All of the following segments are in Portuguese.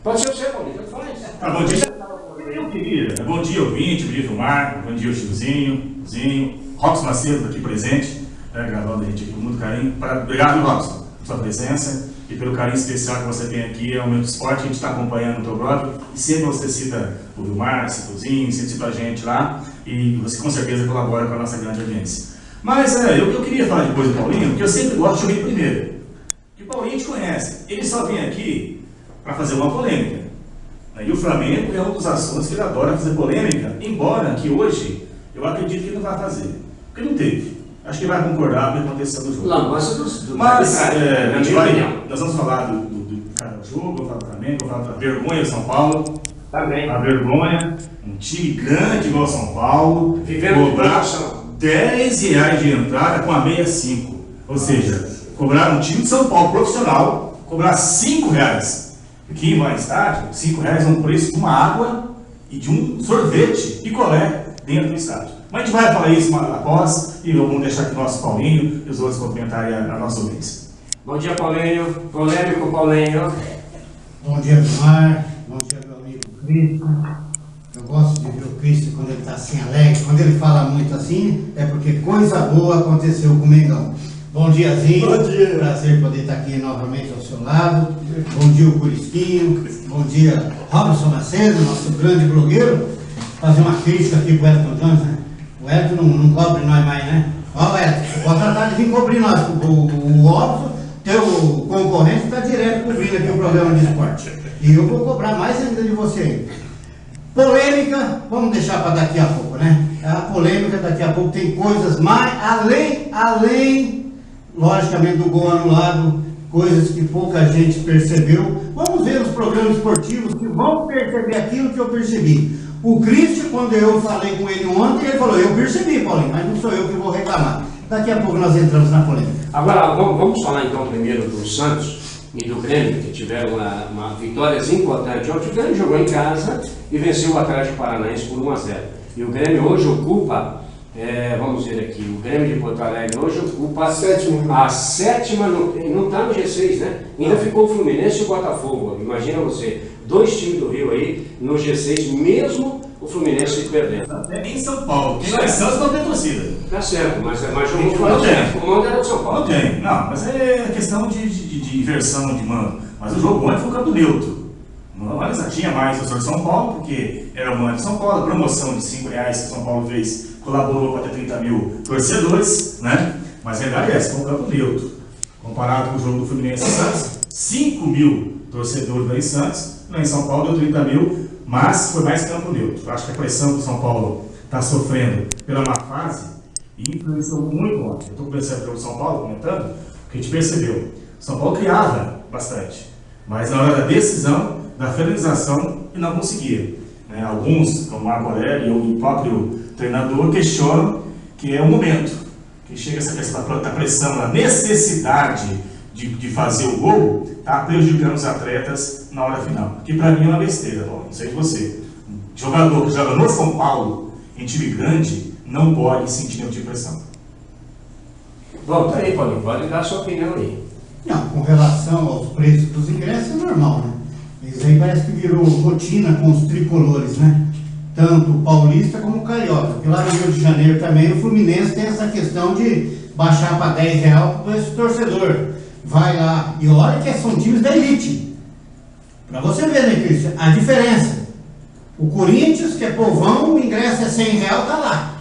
Pode ser você, Paulinho, tanto faz. Bom dia. Eu queria. Bom dia, ouvinte, bom dia, Vilmar, bom dia, o Chicozinho, Robson Macedo aqui presente, gravando a gente aqui com muito carinho. Obrigado, Robson, pela sua presença e pelo carinho especial que você tem aqui. É o Momento Esporte, a gente está acompanhando o teu blog e sempre você cita o Vilmar, Chicozinho, sempre cita a gente lá e você com certeza colabora com a nossa grande audiência. Mas eu queria falar depois do Paulinho, porque eu sempre gosto de ouvir primeiro. E o Paulinho a gente conhece, ele só vem aqui para fazer uma polêmica. E o Flamengo é um dos assuntos que ele adora fazer polêmica, embora que hoje eu acredito que ele não vai fazer, porque não teve. Acho que ele vai concordar com o que aconteceu no jogo. Mas nós vamos falar do jogo, vamos falar do Flamengo, vamos falar da vergonha do São Paulo. Também. A vergonha, um time grande igual São Paulo, cobrar R$10 de entrada com a 65. Ou seja, cobrar um time de São Paulo profissional, cobrar R$5. Quem vai ao estádio, R$5 é um preço de uma água e de um sorvete picolé dentro do estádio. Mas a gente vai falar isso após e vamos deixar aqui o nosso Paulinho e os outros comentarem a nossa audiência. Bom dia, Paulinho. Polêmico, Paulinho. Bom dia, Vilmar. Bom dia, meu amigo Cristo. Eu gosto de ver o Cristo quando ele está assim alegre. Quando ele fala muito assim, é porque coisa boa aconteceu com o Mengão. Bom diazinho, bom dia. Prazer poder estar aqui novamente ao seu lado. Bom dia, o Curisquinho. Bom dia, Robson Macedo, nosso grande blogueiro. Fazer uma crítica aqui pro Elton Jones, né? O Elton não cobre nós mais, né? Ó, Elton, pode tratar de vir cobrir nós. O Robson, teu concorrente, está direto cobrindo aqui o programa de esporte. E eu vou cobrar mais ainda de você. Polêmica, vamos deixar para daqui a pouco, né? A polêmica daqui a pouco tem coisas mais além, logicamente, do gol anulado, coisas que pouca gente percebeu. Vamos ver os programas esportivos que vão perceber aquilo que eu percebi. O Cristian, quando eu falei com ele ontem, ele falou, eu percebi, Paulinho, mas não sou eu que vou reclamar. Daqui a pouco nós entramos na polêmica. Agora, vamos falar então primeiro do Santos e do Grêmio, que tiveram uma vitórias importante. Ontem o Grêmio jogou em casa e venceu o Atlético Paranaense por 1-0. E o Grêmio hoje ocupa, vamos ver aqui, o Grêmio de Porto Alegre hoje ocupa a sétima, não está no G6, né? Ainda ficou o Fluminense e o Botafogo. Imagina você, 2 times do Rio aí no G6, mesmo o Fluminense perdendo. Até em São Paulo, quem vai Santos não tem torcida. Tá certo, mas jogou fora do tempo. O mando era de São Paulo. Não tem, não, mas é questão de inversão de mando. Mas o jogo ontem foi o campo neutro. Não já tinha mais o de São Paulo, porque era o mando de São Paulo, a promoção de R$5 que o São Paulo fez, colaborou para ter 30 mil torcedores, né? Mas a verdade é essa, foi um campo neutro. Comparado com o jogo do Fluminense e Santos, 5 mil torcedores lá em Santos, lá em São Paulo deu 30 mil, mas foi mais campo neutro. Eu acho que a pressão que o São Paulo está sofrendo pela má fase e influenciou muito ontem. Eu estou conversando com o São Paulo, comentando, que a gente percebeu. O São Paulo criava bastante, mas na hora da decisão, da finalização, ele não conseguia. Né? Alguns, como o Marco Aurélio e o próprio treinador, questionam que é o momento, que chega essa questão da pressão, da necessidade de fazer o gol, está prejudicando os atletas na hora final. Que para mim é uma besteira, Paulo, não sei de você. Jogador que joga no São Paulo, em time grande, não pode sentir nenhum tipo de pressão. Bom, tá aí, Paulinho, pode dar a sua opinião aí. Não, com relação aos preços dos ingressos é normal, né? Isso aí parece que virou rotina com os tricolores, né? Tanto o paulista como o carioca. Porque lá no Rio de Janeiro também o Fluminense tem essa questão de baixar para R$10 para esse torcedor. Vai lá e olha que são times da elite. Para você ver, né, Cristian? A diferença. O Corinthians, que é povão, o ingresso é R$100, tá lá.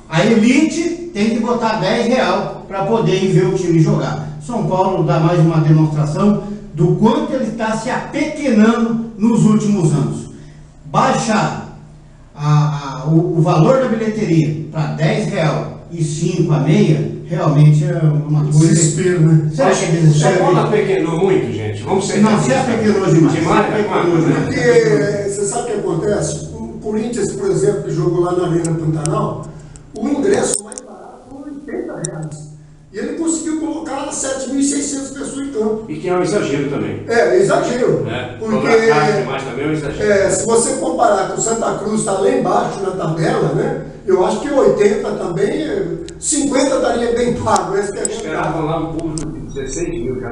A elite tem que botar R$10 para poder ir ver o time jogar. São Paulo dá mais uma demonstração do quanto ele está se apequenando nos últimos anos. Baixar o valor da bilheteria para R$10 e 5 a meia, realmente é uma coisa... Desespero, né? Você acha que é desespero? São Paulo apequenou muito, gente. Vamos ser... Não, você apequenou demais. Porque você sabe o que acontece? O Corinthians, por exemplo, que jogou lá na Arena Pantanal, o ingresso mais barato foi R$80. E ele conseguiu colocar 7.600 pessoas em campo. E que é um exagero também. É exagero. Porque demais também é um exagero. Se você comparar com o Santa Cruz, está lá embaixo na tabela, né? Eu acho que 80 também, 50 estaria bem pago. Esperavam lá um público de 16 mil já,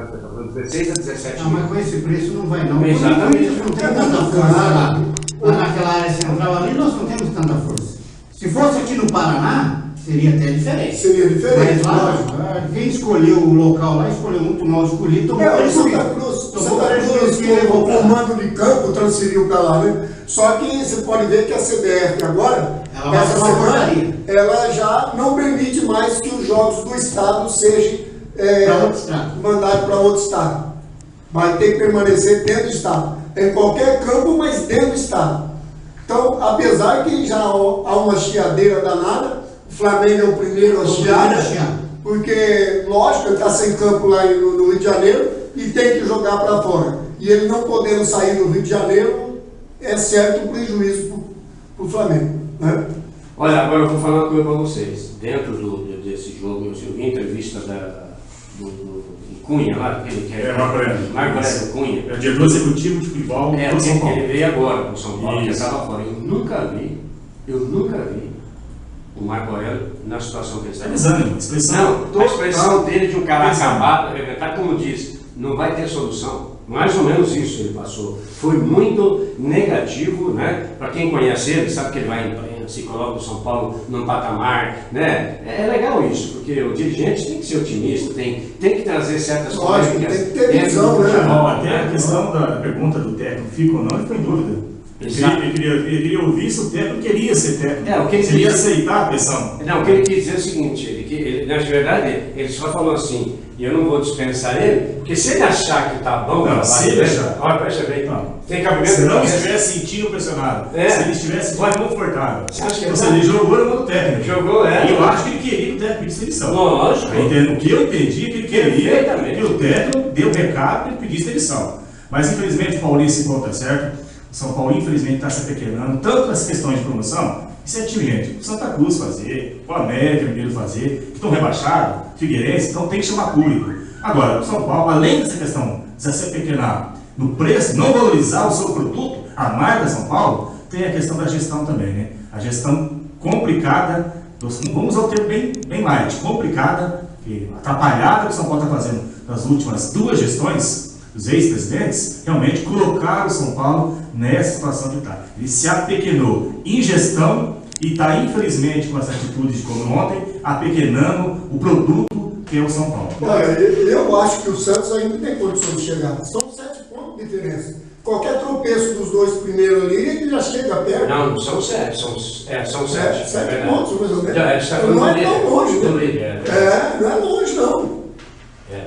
16 a 17 Não, mil. mas com esse preço não vai não. Exatamente. Não tem tanta força lá. Lá naquela área central ali nós não temos tanta força. Se fosse aqui no Paraná, seria até diferente. Seria diferente, Mas lá, quem escolheu o local lá, escolheu muito mal escolhido, tomou o prejuízo. Santa Cruz, que levou o comando de campo, transferiu para lá, né? Só que você pode ver que a CBF agora, Ela vai essa tomar semana, portaria. ela já não permite mais que os jogos do estado sejam Pra outro estado. mandados para outro estado. Vai ter que permanecer dentro do estado. Em qualquer campo, mas dentro do estado. Então, apesar que já há uma chiadeira danada, o Flamengo é o primeiro a chiar, porque, lógico, ele está sem campo lá no Rio de Janeiro e tem que jogar para fora. E ele não podendo sair do Rio de Janeiro, é certo um prejuízo para o Flamengo, né? Olha, agora eu vou falar uma coisa para vocês. Dentro desse jogo, eu vi a entrevista do Cunha lá, aquele que Marco Aurélio Cunha. É o diretor executivo de futebol do São Paulo. Ele veio agora para o São Paulo, que Isso. estava fora. Eu nunca vi o Marco Aurélio na situação que ele está. É desânimo, expressão. Não, a expressão dele de um cara acabado, tá como diz, não vai ter solução. Mais ou menos isso ele passou. Foi muito negativo, né? Para quem conhece ele, sabe que ele vai em imprensa, se coloca o São Paulo num patamar, né? É legal isso, porque o dirigente tem que ser otimista, tem que trazer certas Lógico, polêmicas tem que ter dentro visão, do né? futebol, Até a questão da pergunta do técnico, fica ou não, ele ficou em dúvida. Exato. Ele queria ouvir se o técnico queria ser técnico. O que ele se ele ia quis- aceitar a pressão. Não, o que ele quis dizer é o seguinte, na verdade, ele só falou assim, e eu não vou dispensar ele, porque se ele achar que tá bom, Não, se ele achar. olha, presta bem, Não. tem cabimento. Se não de- estiver sentindo pressionado, É. se ele estivesse confortável. Você acha que Ou ele seja, ele jogou no mundo técnico. Jogou, E eu acho que ele queria que o técnico pedisse demissão. Lógico. O que eu entendi é que ele queria Perfeitamente. que o técnico dê o recado para ele pedisse demissão. Mas infelizmente o Paulinho se encontra certo. O São Paulo infelizmente está se apequenando, tanto nessa questão de promoção, isso é time, gente. O Santa Cruz fazer, o América Mineiro fazer, que estão rebaixados, Figueirense, então tem que chamar público. Agora, o São Paulo, além dessa questão de se apequenar no preço, não valorizar o seu produto, a marca São Paulo, tem a questão da gestão também, né? A gestão complicada, vamos ao termo bem light, complicada, atrapalhada que o São Paulo está fazendo nas últimas duas gestões, os ex-presidentes, realmente colocaram o São Paulo nessa situação que está. Ele se apequenou em gestão e está, infelizmente, com essa atitude de como ontem, apequenando o produto que é o São Paulo. Olha, eu acho que o Santos ainda tem condições de chegar. São 7 pontos de diferença. Qualquer tropeço dos dois primeiros ali, ele já chega perto. Não são 7, são 7. 7 pontos, mais ou menos. Já, a gente tá falando Não é do tão líder. longe, Do né? líder, Não é longe, não.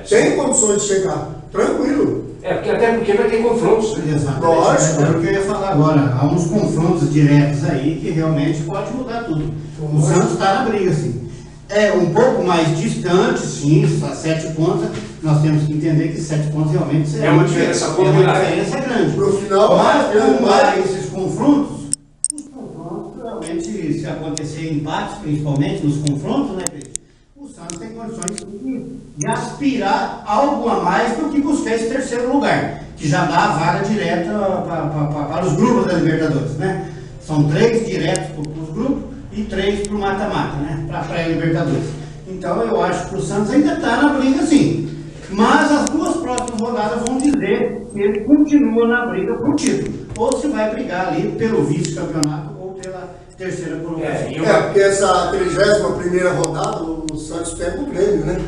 Tem condições de chegar. Tranquilo. Até porque vai ter confrontos, né? Exatamente. Lógico. Era o que eu ia falar agora. Há uns confrontos diretos aí que realmente pode mudar tudo. O Santos está na briga, sim. É um pouco mais distante, sim, só 7 pontos. Nós temos que entender que 7 pontos realmente É uma diferença é uma popular. diferença grande. Pro final, Mas, como há mas- esses confrontos, os confrontos realmente, se acontecer empates, principalmente nos confrontos, né, Cris? O Santos tem condições de aspirar algo a mais do que buscar esse terceiro lugar, que já dá a vaga direta para os grupos da Libertadores, né? São 3 diretos para os grupos e 3 para o mata-mata, né? Para a pré-Libertadores. Então eu acho que o Santos ainda está na briga, sim. Mas as 2 próximas rodadas vão dizer se ele continua na briga por título, ou se vai brigar ali pelo vice-campeonato ou pela terceira colocação. Porque essa 31ª rodada, o Santos pega o Grêmio, né?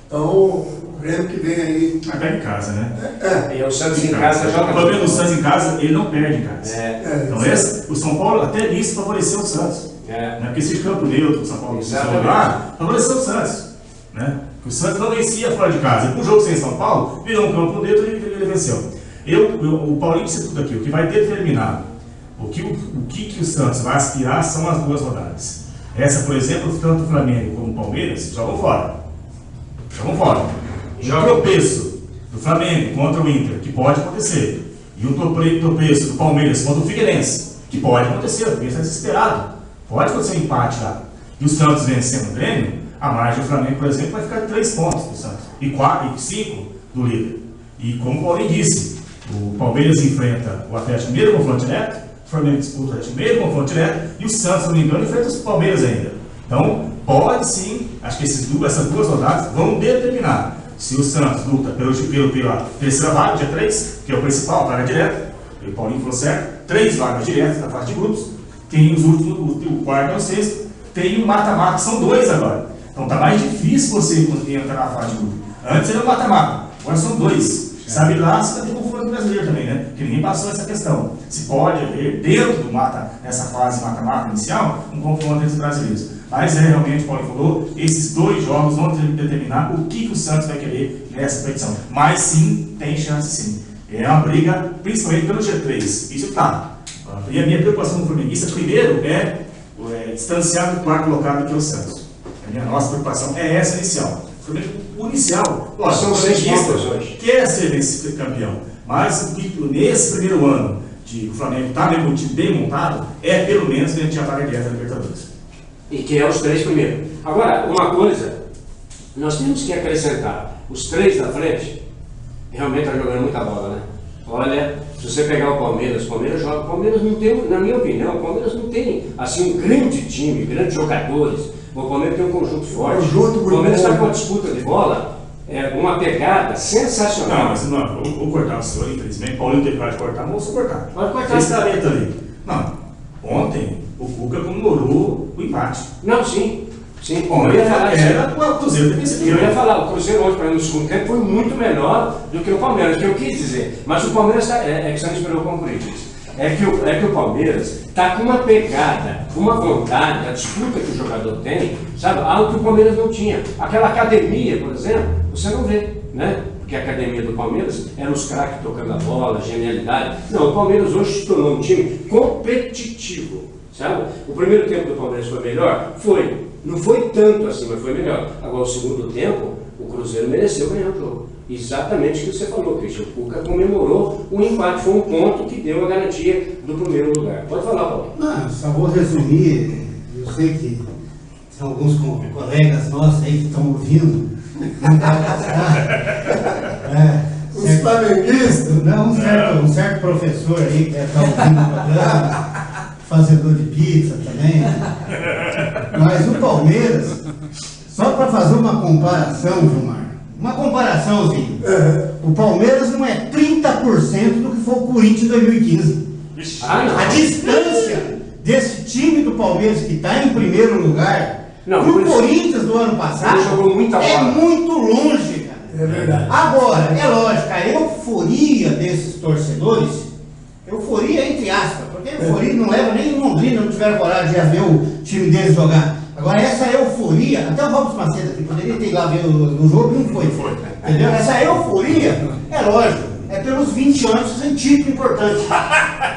Então, o Grêmio que vem aí. Mas pega em casa, né? E o Santos em casa joga. O problema do Santos em casa, ele não perde em casa. Então, isso. o São Paulo, até nisso, favoreceu o Santos. Né? Porque esse campo neutro que o São Paulo Exatamente. lá, favoreceu o Santos. Né? O Santos não vencia fora de casa. E com o jogo sem São Paulo, virou um campo neutro e ele venceu. O Paulinho disse tudo aqui. O que vai determinar o que o Santos vai aspirar são as 2 rodadas. Essa, por exemplo, tanto o Flamengo como o Palmeiras jogam fora. Jogam fora. O tropeço do Flamengo contra o Inter, que pode acontecer. E o tropeço do Palmeiras contra o Figueirense, que pode acontecer. O Figueirense está desesperado. Pode acontecer um empate lá. E o Santos vencendo o Grêmio, a margem do Flamengo, por exemplo, vai ficar 3 pontos do Santos. E 5 do líder. E como o Paulinho disse, o Palmeiras enfrenta o Atlético Mineiro no confronto direto, o Flamengo disputa o Atlético Mineiro no confronto direto, e o Santos, se não me engano, enfrenta os Palmeiras ainda. Então, pode sim, acho que essas duas rodadas vão determinar se o Santos luta pela terceira vaga, dia 3, que é o principal, vaga direta, o Paulinho falou certo, 3 vagas diretas na fase de grupos, tem os últimos, o quarto e o sexto, tem o mata-mata, são 2 agora. Então tá mais difícil você conseguir entrar na fase de grupo. Antes era o mata-mata, agora são 2. Sabe lá se tem confronto brasileiro também, né? Porque ninguém passou essa questão. Se pode haver, dentro nessa fase mata-mata inicial, um confronto entre os brasileiros. Mas realmente, o Paulo falou, esses 2 jogos vão determinar o que o Santos vai querer nessa competição. Mas sim, tem chance sim. É uma briga, principalmente pelo G3. Isso tá. E a minha preocupação no flamenguista, primeiro, é distanciar do quarto colocado, que é o Santos. A nossa preocupação é essa inicial. O inicial, são 6 pontos hoje. Quer ser campeão, mas nesse primeiro ano de o Flamengo está bem montado, é pelo menos garantir a vaga direta da Libertadores. E que é os 3 primeiros. Agora, uma coisa, nós temos que acrescentar, os 3 da frente, realmente está jogando muita bola, né? Olha, se você pegar o Palmeiras joga, o Palmeiras não tem, na minha opinião, o Palmeiras não tem, assim, um grande time, grandes jogadores. O Palmeiras tem um conjunto forte. O Palmeiras está com uma disputa de bola, uma pegada sensacional. Não, mas não, vou cortar o senhor, infelizmente. Paulinho teve de cortar, mas vou cortar. Pode cortar. Esse talento ali. Não, ontem o Cuca comemorou o empate. Não, sim. Sim, ontem era o Cruzeiro tem vencido. Eu ia falar, o Cruzeiro ontem, para mim, no segundo tempo, foi muito melhor do que o Palmeiras, que eu quis dizer. Mas o Palmeiras que você não esperou concluir isso. É que o Palmeiras está com uma pegada, uma vontade, a disputa que o jogador tem, sabe? Algo que o Palmeiras não tinha. Aquela academia, por exemplo, você não vê, né? Porque a academia do Palmeiras era os craques tocando a bola, genialidade. Não, o Palmeiras hoje se tornou um time competitivo, sabe? O primeiro tempo do Palmeiras foi melhor? Foi. Não foi tanto assim, mas foi melhor. Agora, o segundo tempo, o Cruzeiro mereceu ganhar o jogo. Exatamente o que você falou, Cristian. O Cuca comemorou o empate, foi um ponto que deu a garantia do primeiro lugar. Pode falar, Paulo. Não, só vou resumir. Eu sei que tem alguns colegas nossos aí que estão ouvindo. Não dá pra os flamenguistas? Não, um certo professor aí que está ouvindo o programa, fazedor de pizza também. Mas o Palmeiras, só para fazer uma comparação, Gilmar, uma comparaçãozinha. O Palmeiras não é 30% do que foi o Corinthians em 2015. A distância desse time do Palmeiras que está em primeiro lugar do Corinthians do ano passado é muito longe, cara. É verdade. Agora, é lógico, a euforia desses torcedores, euforia entre aspas, porque euforia não leva nem em Londrina, não tiveram coragem de ver o time deles jogar. Agora, essa euforia, até o Robson Macedo aqui poderia ter ido lá ver o jogo, não foi. Entendeu? Essa euforia, é lógico, é pelos 20 anos sem título importante.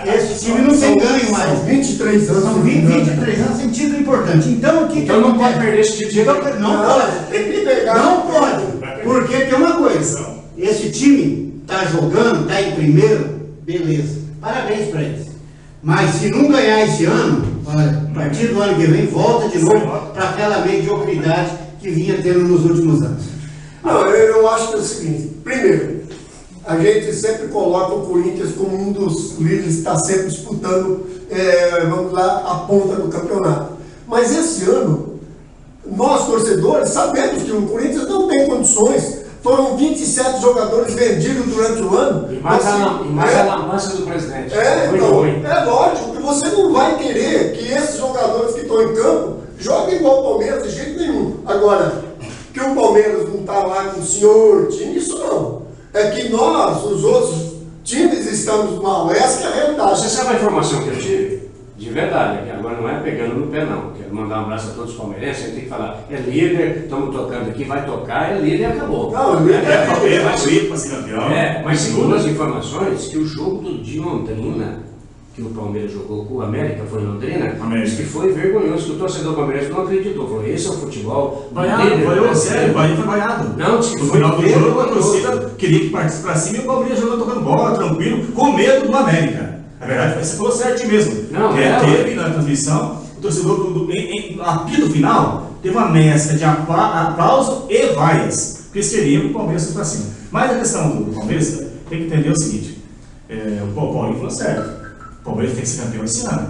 Esse time não tem ganho mais. São 23 anos. São 23 anos sem título importante. Então, o que então não pode perder esse título. Não pode. Não pode. Porque tem uma coisa, esse time está jogando, está em primeiro, beleza. Parabéns para eles. Mas se não ganhar esse ano, olha, a partir do ano que vem, volta de novo para aquela mediocridade que vinha tendo nos últimos anos. Não, eu acho que é o seguinte, primeiro, a gente sempre coloca o Corinthians como um dos líderes que está sempre disputando, vamos lá, a ponta do campeonato. Mas esse ano, nós torcedores sabemos que o Corinthians não tem condições. Foram 27 jogadores vendidos durante o ano. E mais a lambança do presidente. Então, é lógico que você não vai querer que esses jogadores que estão em campo joguem igual o Palmeiras de jeito nenhum. Agora, que o Palmeiras não está lá com o senhor time, isso não. É que nós, os outros times, estamos mal. Essa é a realidade. Você sabe a informação que eu tive? De verdade, que agora não é pegando no pé não. Quero mandar um abraço a todos os palmeirenses, a gente tem que falar, é líder, estamos tocando aqui, vai tocar, é líder e acabou. Não, líder mas segundo as informações, que o jogo de Londrina, que o Palmeiras jogou com o América, foi em Londrina, diz que foi vergonhoso, que o torcedor palmeirense não acreditou. Falou, esse é o futebol. Sério, o Bahia foi vaiado. Não, disse que no final do jogo, a torcida queria que partisse pra cima e o Palmeiras jogando, tocando bola, tranquilo, com medo do América. Na verdade, você falou certo mesmo. Não, teve na transmissão, o torcedor, no apito final, teve uma mescla de aplauso e vaias, porque eles queriam que o Palmeiras fosse pra cima. Mas a questão do Palmeiras tem que entender o seguinte: o Paulinho falou certo. O Palmeiras tem que ser campeão esse ano.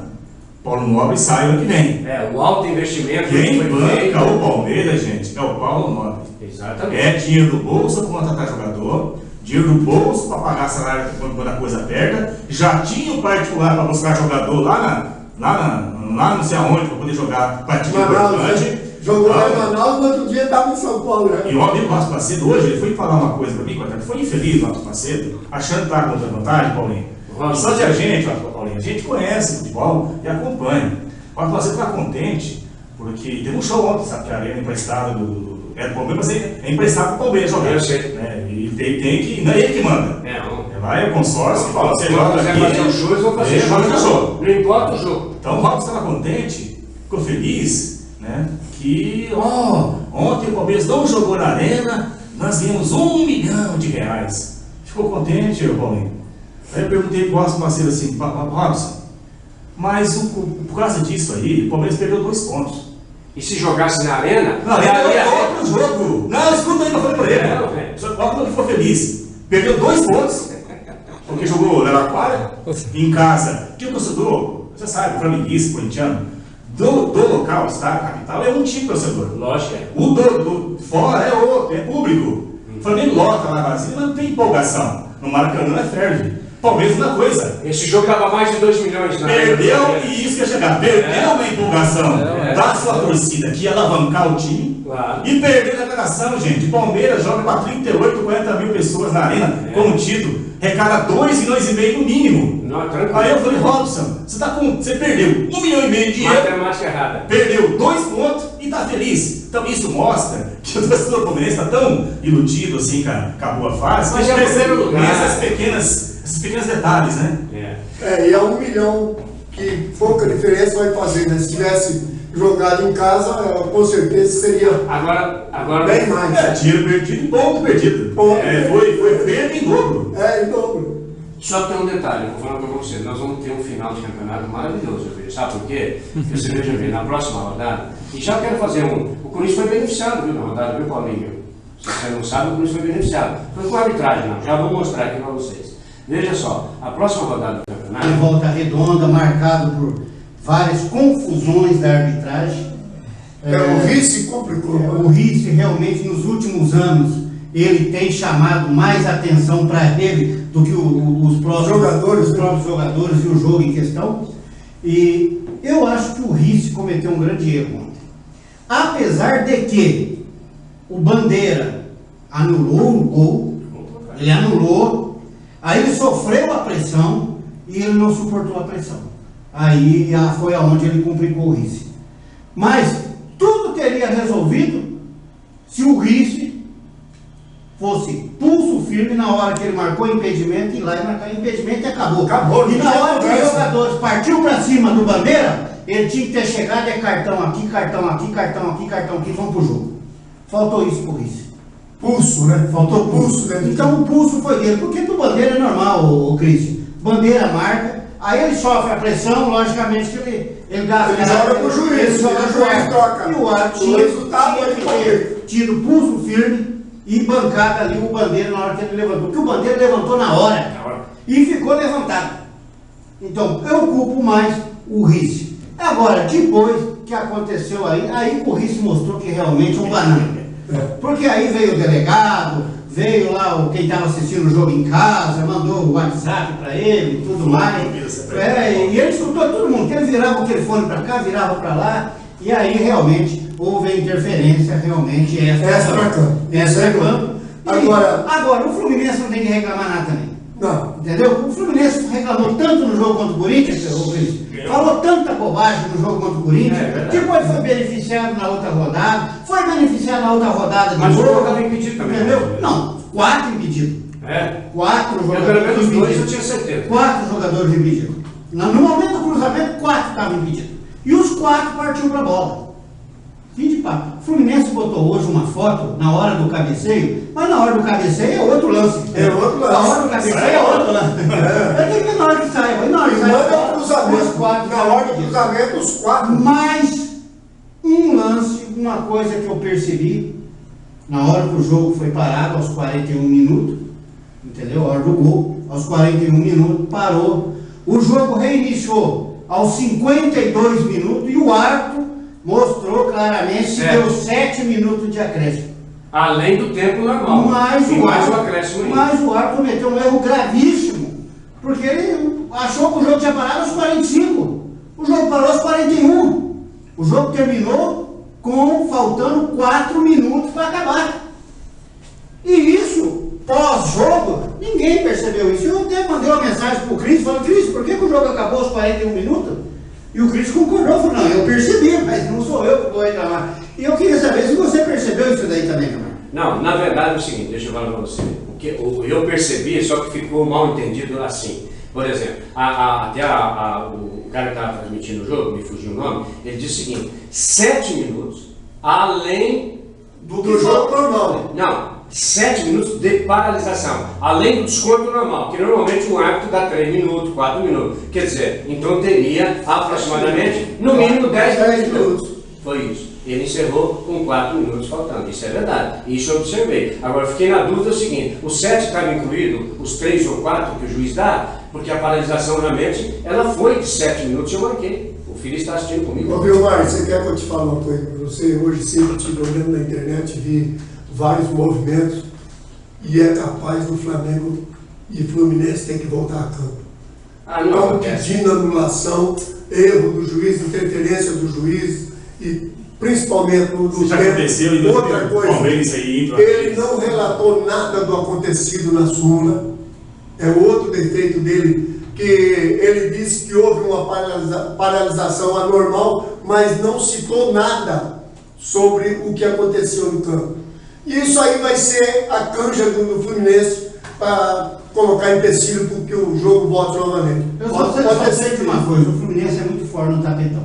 Paulo Nobre sai ano que vem. O alto investimento Quem foi banca feito. o Palmeiras, gente, é o Paulo Nobre. Exatamente. É dinheiro do bolso para contratar jogador, dinheiro do bolso para pagar salário quando a coisa aperta. Já tinha o particular para buscar jogador lá não sei aonde, para poder jogar partido importante. Jogou lá em Manaus, no outro dia estava em São Paulo, né? E o amigo Márcio Macedo hoje, ele foi falar uma coisa para mim, coitado, foi infeliz o Márcio Macedo, achando que estava com muita vantagem, Paulinho. Só de a gente, Paulinho, a gente conhece futebol e acompanha. O Márcio Macedo está contente, porque teve um show ontem, sabe, que a arena emprestada do Palmeiras, mas é emprestado para o Palmeiras jogar. Eu sei. E tem que, não é ele que manda. Lá é o consórcio, fala, você joga aqui. Fazer o show, eles vão fazer show. Não importa o jogo. Então o Robson estava contente, ficou feliz, né? Que ontem o Palmeiras não jogou na arena, nós ganhamos R$1 milhão. Ficou contente, Paulinho? Aí eu perguntei para o Robson Macedo assim, Robson, mas por causa disso aí, o Palmeiras perdeu 2 pontos. E se jogasse na arena? Não, ele é outro jogo. Não, escuta aí que eu falei para ele. Só que ele ficou feliz. Perdeu 2 pontos, porque jogou na Araquara, em casa. Que o torcedor, você sabe, flamenguista, corintiano, do local, estado, capital, é um tipo de torcedor. Lógico. O do fora é outro, é público. O Flamengo lota lá vazio, mas não tem empolgação. No Maracanã é ferve. Palmeiras uma coisa. Esse jogo dava mais de 2 milhões na Perdeu, e isso que ia chegar. Perdeu uma empolgação da sua torcida, que ia alavancar o time. Claro. E perdeu a declaração, gente. Palmeiras joga para 38, 40 mil pessoas na arena, como título. Recada 2 milhões e meio no mínimo. Não, tranquilo. Aí eu falei, Robson, você perdeu 1 milhão e meio de dinheiro. Matemática errada. Perdeu 2 pontos e está feliz. Então isso mostra que o torcedor palmeirense está tão iludido assim com a boa fase. Mas é o primeiro lugar. Esses pequenos detalhes, né? E é 1 milhão que pouca diferença vai fazer, né? Se tivesse jogado em casa, com certeza seria agora bem mais. Dinheiro perdido e ponto perdido. Foi perda em dobro. Em dobro. Só que tem um detalhe, eu vou falar para você, nós vamos ter um final de campeonato maravilhoso, viu? Sabe por quê? Porque você veja bem, na próxima rodada, e já quero fazer o Corinthians foi beneficiado, viu, na rodada, viu, Paulinho? Se você não sabe, o Corinthians foi beneficiado. Foi com a arbitragem, não, já vou mostrar aqui para vocês. Veja só, a próxima rodada do campeonato... Em volta redonda, marcado por várias confusões da arbitragem. O Rice complicou. O Rice realmente nos últimos anos ele tem chamado mais atenção para ele do que os próprios jogadores e o jogo em questão. E eu acho que o Rice cometeu um grande erro ontem. Apesar de que o Bandeira anulou o gol, ele anulou, aí ele sofreu a pressão e ele não suportou a pressão. Aí foi aonde ele complicou o Rice. Mas tudo teria resolvido se o Rice fosse pulso firme na hora que ele marcou impedimento, ir lá e marcar impedimento e acabou. E na hora que os jogadores partiu para cima do Bandeira, ele tinha que ter chegado cartão aqui, cartão aqui, cartão aqui, cartão aqui, vamos pro jogo. Faltou isso pro Rice. Pulso, né? Faltou pulso. Então o pulso foi dele, porque do Bandeira é normal, o Cristian. Bandeira marca, aí ele sofre a pressão, logicamente que ele gasta. Ele joga pro juiz, ele joga pro juiz, toca. E o árbitro tinha que ter tido pulso firme e bancada ali o Bandeira na hora que ele levantou. Porque o Bandeira levantou na hora. E ficou levantado. Então eu culpo mais o Rice. Agora, depois que aconteceu aí o Rice mostrou que realmente é um banana. Porque aí veio o delegado, veio lá quem estava assistindo o jogo em casa, mandou o WhatsApp para ele e tudo mais. E ele escutou todo mundo, que ele virava o telefone para cá, virava para lá, e aí realmente houve a interferência, realmente extra-campo. Agora, o Fluminense não tem que reclamar nada também. Não. Entendeu? O Fluminense reclamou tanto no jogo contra o Corinthians, falou tanta bobagem no jogo contra o Corinthians, depois foi beneficiado na outra rodada, foi beneficiado na outra rodada de novo. Mas o jogo estava impedido também. Entendeu? Não, 4 impedidos. 4 jogadores. Pelo menos 2 eu tinha certeza. 4 jogadores impedidos. No momento do cruzamento, 4 estavam impedidos. E os 4 partiu para a bola. Fim de papo. O Fluminense botou hoje uma foto na hora do cabeceio, mas na hora do cabeceio é outro lance. Na hora do cabeceio é outro lance. Tem que ver na hora que sai. Na hora do cruzamento, os 4. Mas um lance, uma coisa que eu percebi, na hora que o jogo foi parado, aos 41 minutos, entendeu? A hora do gol, aos 41 minutos, parou. O jogo reiniciou aos 52 minutos e o árbitro mostrou claramente que deu 7 minutos de acréscimo. Além do tempo normal. Mas e o mais o árbitro, acréscimo aí. mas o árbitro cometeu um erro gravíssimo, porque ele achou que o jogo tinha parado aos 45. O jogo parou aos 41. O jogo terminou faltando 4 minutos para acabar. E isso, pós-jogo, ninguém percebeu isso. Eu até mandei uma mensagem para o Cris, falando: Cris, por que o jogo acabou aos 41 minutos? E o Cris concordou, falou: não, eu percebi, mas não sou eu que vou reclamar. E eu queria saber se você percebeu isso daí também, Camargo. Não, na verdade é o seguinte, deixa eu falar para você. Eu percebi, só que ficou mal entendido assim. Por exemplo, o cara que estava transmitindo o jogo, me fugiu o nome, ele disse o seguinte: 7 minutos além do jogo normal. Não, 7 minutos de paralisação, além do desconto normal, que normalmente um árbitro dá 3 minutos, 4 minutos. Quer dizer, então teria aproximadamente, no mínimo 10 minutos. Foi isso. Ele encerrou com 4 minutos faltando. Isso é verdade. Isso eu observei. Agora, fiquei na dúvida o seguinte: o 7 estava incluído, os 3 ou 4 que o juiz dá, porque a paralisação realmente, ela foi de 7 minutos, eu marquei. O filho está assistindo comigo. Ô, Vilmar, você quer que eu te fale uma coisa para você? Hoje cedo estive olhando na internet, vi vários movimentos e é capaz do Flamengo e Fluminense ter que voltar a campo. Estão pedindo anulação, erro do juiz, interferência do juiz e principalmente no tempo. Já aconteceu em outra coisa, ele não relatou nada do acontecido na súmula. É outro defeito dele, que ele disse que houve uma paralisação anormal, mas não citou nada sobre o que aconteceu no campo. E isso aí vai ser a canja do Fluminense para colocar empecilho para que o jogo volte novamente. Eu só sei de uma coisa: o Fluminense é muito forte no tapetão.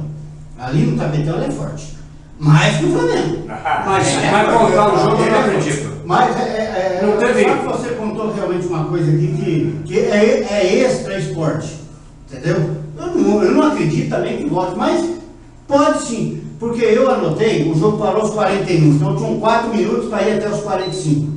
Ali no tapetão ele é forte. Mais que o Flamengo. Mas vai contar o jogo, eu não acredito. Mas não teve. Só que você contou realmente uma coisa aqui que é extra esporte. Entendeu? Eu não acredito também que volte, mas pode sim. Porque eu anotei, o jogo parou aos 41, então tinham 4 minutos para ir até os 45.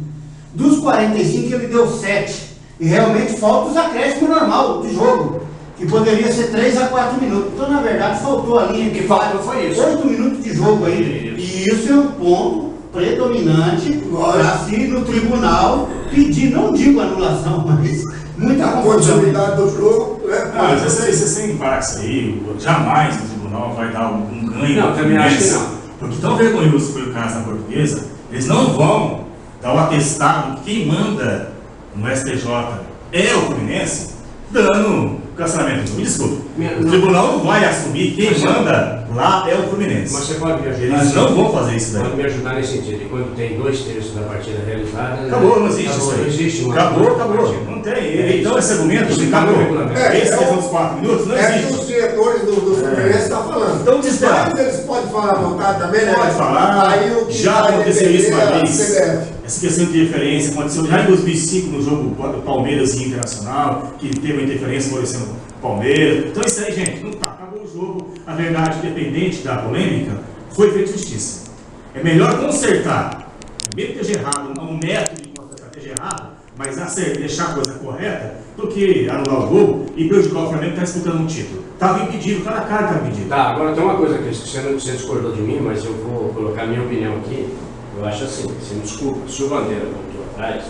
Dos 45 ele deu 7. E realmente falta os acréscimos normal do jogo, que poderia ser 3 a 4 minutos. Então, na verdade, faltou a linha que faltou foi isso. 8 minutos de jogo aí. E isso é um ponto predominante para se no tribunal pedir, não digo anulação, mas muita continuidade do jogo. Mas você sem parar com isso aí, jamais o tribunal vai dar um ganho. Não, também acho que não. Porque tão vergonhoso foi o caso da Portuguesa, eles não vão dar o atestado que quem manda no STJ é o Fluminense, dando cancelamento. Me desculpe. O tribunal não vai assumir quem manda lá é o Fluminense. Mas você pode me ajudar. Eles não vão fazer isso daí. Pode me ajudar nesse sentido. E quando tem 2/3 da partida realizada. Acabou, não existe isso aí. Não existe uma. Acabou. Não tem. Então esse argumento acabou. Esse questão dos 4 minutos não existe. É que os diretores do Fluminense estão falando. Então desesperado. Mas eles podem falar à vontade também, né? Pode falar. Aí, o que já aconteceu isso uma vez. CBF. Essa questão de interferência aconteceu já em 2005 no jogo Palmeiras e Internacional, que teve uma interferência favorecendo o Palmeiras. Então isso aí, gente, não tá. Acabou o jogo. A verdade, independente da polêmica, foi feita justiça. É melhor consertar, mesmo que esteja errado, um método de consertar esteja errado, mas deixar a coisa correta, do que anular o jogo e prejudicar o Flamengo que está disputando um título. Estava impedido, cada cara estava impedido. Tá, agora tem uma coisa que você discordou de mim, mas eu vou colocar a minha opinião aqui. Eu acho assim, você me desculpa, se o Bandeira voltou atrás,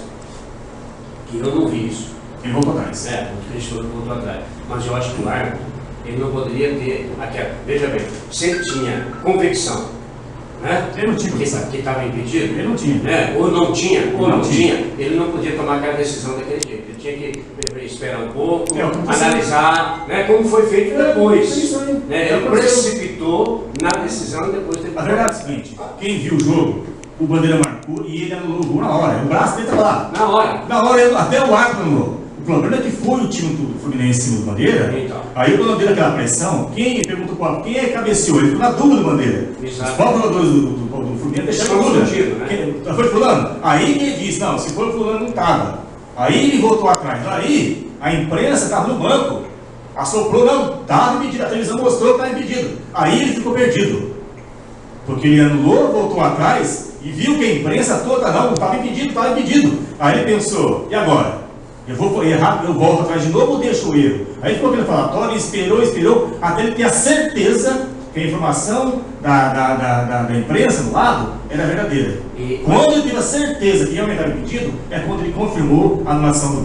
que eu não vi isso. Ele voltou atrás. O Cristo voltou atrás. Mas eu acho que o árbitro, ele não poderia ter aquela. Veja bem, se ele tinha convicção, né? Ele não tinha convicção. Que estava impedido. Ele não tinha. Né? Ou não tinha, ele não podia tomar aquela decisão daquele jeito. Ele tinha que esperar um pouco, analisar, né? Como foi feito depois. Né? Ele precipitou na decisão e depois teve que. A verdade é o seguinte: quem viu o jogo, o Bandeira marcou e ele anulou o gol na hora. O braço dele estava lá. Na hora. Na hora, até o árbitro anulou. O problema é que foi o time do Fluminense em cima do Bandeira. Então. Aí quando deu aquela pressão, quem perguntou para quem é que cabeceou? Ele ficou na dúvida do Bandeira. Exato. Os próprios jogadores do Fluminense deixaram a dúvida. Né? Foi fulano? Aí quem disse, não, se for fulano não estava. Aí ele voltou atrás. Aí a imprensa estava no banco. Assoprou, não, estava impedido. A televisão mostrou que estava impedido. Aí ele ficou perdido. Porque ele anulou, voltou atrás e viu que a imprensa toda, não, estava impedido. Aí ele pensou, e agora? Eu vou errar, eu volto atrás de novo ou deixo o erro? Aí ficou aquele falatório, esperou, até ele ter a certeza que a informação da imprensa do lado era verdadeira. Quando ele teve a certeza que realmente estava impedido, é quando ele confirmou a anulação do